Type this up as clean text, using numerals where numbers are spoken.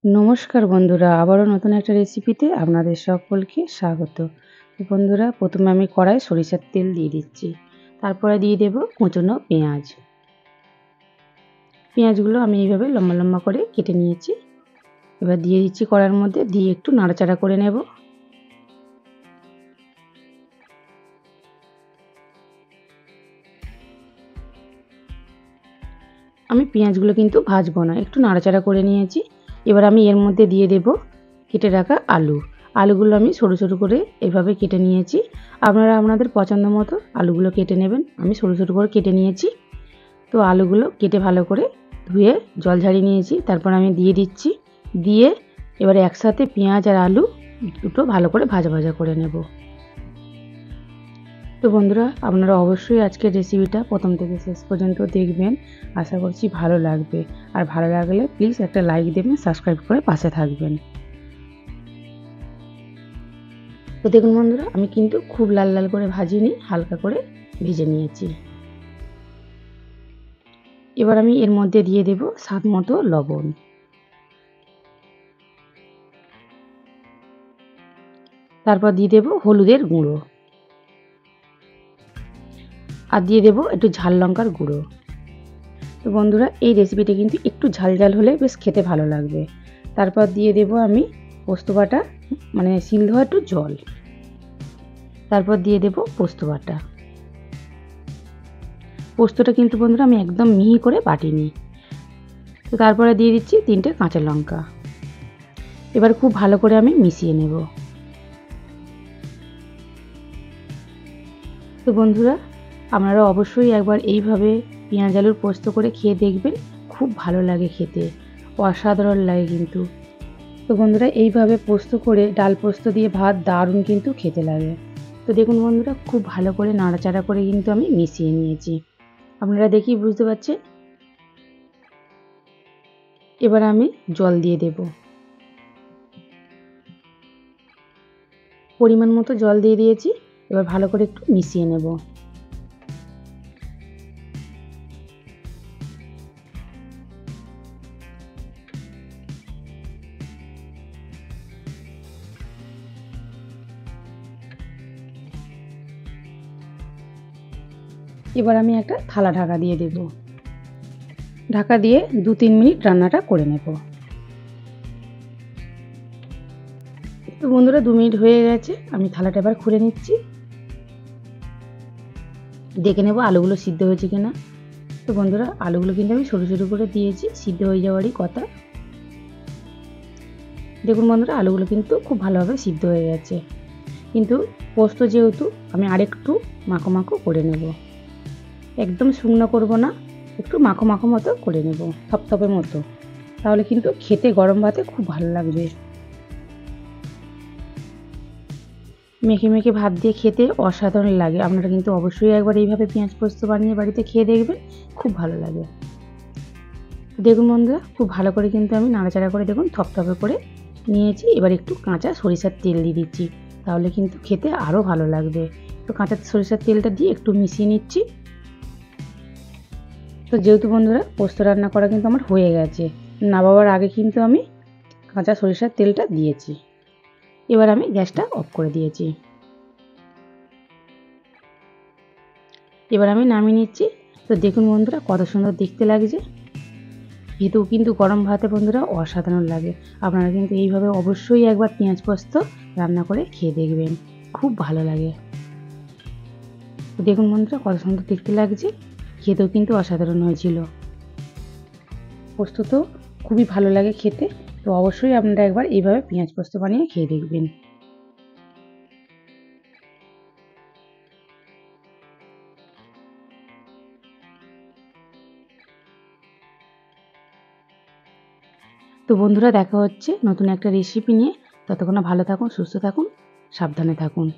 নমস্কার বন্ধুরা, আবারও নতুন একটা রেসিপিতে আপনাদের সকলকে স্বাগত। তো বন্ধুরা, প্রথমে আমি কড়াই সরিষার তেল দিয়ে দিচ্ছি। তারপরে দিয়ে দেব কুচনো পেঁয়াজ। পেঁয়াজগুলো আমি এইভাবে লম্বা লম্বা করে কেটে নিয়েছি। এবার দিয়ে দিচ্ছি কড়াইয়ের মধ্যে, দিয়ে একটু নাড়াচাড়া করে নেব। আমি পেঁয়াজগুলো কিন্তু ভাজবো না, একটু নাড়াচাড়া করে নিয়েছি। এবার আমি এর মধ্যে দিয়ে দেব কেটে রাখা আলু। আলুগুলো আমি সরু সরু করে এভাবে কেটে নিয়েছি। আপনারা আপনাদের পছন্দ মতো আলুগুলো কেটে নেবেন। আমি সরু সরু করে কেটে নিয়েছি। তো আলুগুলো কেটে ভালো করে ধুয়ে জল ঝরিয়ে নিয়েছি। তারপর আমি দিয়ে দিচ্ছি। দিয়ে এবারে একসাথে পেঁয়াজ আর আলু দুটো ভালো করে ভাজা ভাজা করে নেব। তো বন্ধুরা, আপনারা অবশ্যই আজকের রেসিপিটা প্রথম থেকে শেষ পর্যন্ত দেখবেন। আশা করছি ভালো লাগবে। আর ভালো লাগলে প্লিজ একটা লাইক দেবেন, সাবস্ক্রাইব করে পাশে থাকবেন। তো দেখুন বন্ধুরা, আমি কিন্তু খুব লাল লাল করে ভাজিনি, হালকা করে ভেজে নিয়েছি। এবার আমি এর মধ্যে দিয়ে দেব স্বাদ মতো লবণ। তারপর দিয়ে দেব হলুদের গুঁড়ো। আর দিয়ে দেব একটু ঝাল লঙ্কার গুঁড়ো। তো বন্ধুরা, এই রেসিপিটা কিন্তু একটু ঝাল ঝাল হলে বেশ খেতে ভালো লাগবে। তারপর দিয়ে দেব আমি পোস্ত বাটা, মানে শিল ধোয়া একটু জল। তারপর দিয়ে দেব পোস্ত বাটা। পোস্তটা কিন্তু বন্ধুরা আমি একদম মিহি করে বাটিনি। তো তারপরে দিয়ে দিচ্ছি 3টে কাঁচা লঙ্কা। এবার খুব ভালো করে আমি মিশিয়ে নেব। তো বন্ধুরা, আপনারা অবশ্যই একবার এইভাবে পেঁয়াজ আলুর পোস্ত করে খেয়ে দেখবেন। খুব ভালো লাগে খেতে, অসাধারণ লাগে কিন্তু। তো বন্ধুরা, এইভাবে পোস্ত করে ডাল পোস্ত দিয়ে ভাত দারুণ কিন্তু খেতে লাগে। তো দেখুন বন্ধুরা, খুব ভালো করে নাড়াচাড়া করে কিন্তু আমি মিশিয়ে নিয়েছি। আপনারা দেখেই বুঝতে পারছেন। এবার আমি জল দিয়ে দেব। পরিমাণ মতো জল দিয়ে দিয়েছি। এবার ভালো করে একটু মিশিয়ে নেব। এবার আমি একটা থালা ঢাকা দিয়ে দেব। ঢাকা দিয়ে 2-3 মিনিট রান্নাটা করে নেব। তো বন্ধুরা, 2 মিনিট হয়ে গেছে। আমি থালাটা এবার খুলে নিচ্ছি। দেখে নেব আলুগুলো সিদ্ধ হয়েছে কিনা। তো বন্ধুরা, আলুগুলো কিন্তু আমি সরু সরু করে দিয়েছি, সিদ্ধ হয়ে যাওয়ারই কথা। দেখুন বন্ধুরা, আলুগুলো কিন্তু খুব ভালোভাবে সিদ্ধ হয়ে গেছে। কিন্তু পোস্ত যেহেতু, আমি আরেকটু মাখো মাখো করে নেব। একদম শুকনো করব না, একটু মাখো মাখো মতো করে নেব, থপথপের মতো। তাহলে কিন্তু খেতে গরম ভাতে খুব ভালো লাগবে। মেখে মেখে ভাত দিয়ে খেতে অসাধারণ লাগে। আপনারা কিন্তু অবশ্যই একবার এইভাবে পেঁয়াজ পোস্ত বানিয়ে বাড়িতে খেয়ে দেখবেন, খুব ভালো লাগে। দেখুন বন্ধুরা, খুব ভালো করে কিন্তু আমি নাড়াচাড়া করে দেখুন থপথপে করে নিয়েছি। এবার একটু কাঁচা সরিষার তেল দিয়ে দিচ্ছি, তাহলে কিন্তু খেতে আরও ভালো লাগবে। তো কাঁচা সরিষার তেলটা দিয়ে একটু মিশিয়ে নিচ্ছি। তো যেহেতু বন্ধুরা পোস্ত রান্না করা কিন্তু আমার হয়ে গেছে, নামাবার আগে কিন্তু আমি কাঁচা সরিষার তেলটা দিয়েছি। এবার আমি গ্যাসটা অফ করে দিয়েছি। এবার আমি নামিয়ে নিচ্ছি। তো দেখুন বন্ধুরা, কত সুন্দর দেখতে লাগছে। খেতেও কিন্তু গরম ভাতে বন্ধুরা অসাধারণ লাগে। আপনারা কিন্তু এইভাবে অবশ্যই একবার পেঁয়াজ পোস্ত রান্না করে খেয়ে দেখবেন, খুব ভালো লাগে। তো দেখুন বন্ধুরা, কত সুন্দর দেখতে লাগছে। খেতেও কিন্তু অসাধারণ হয়েছিল। পোস্ত তো খুবই ভালো লাগে খেতে। তো অবশ্যই আপনারা একবার এইভাবে পেঁয়াজ পোস্ত বানিয়ে খেয়ে দেখবেন। তো বন্ধুরা, দেখা হচ্ছে নতুন একটা রেসিপি নিয়ে। ততক্ষণে ভালো থাকুন, সুস্থ থাকুন, সাবধানে থাকুন।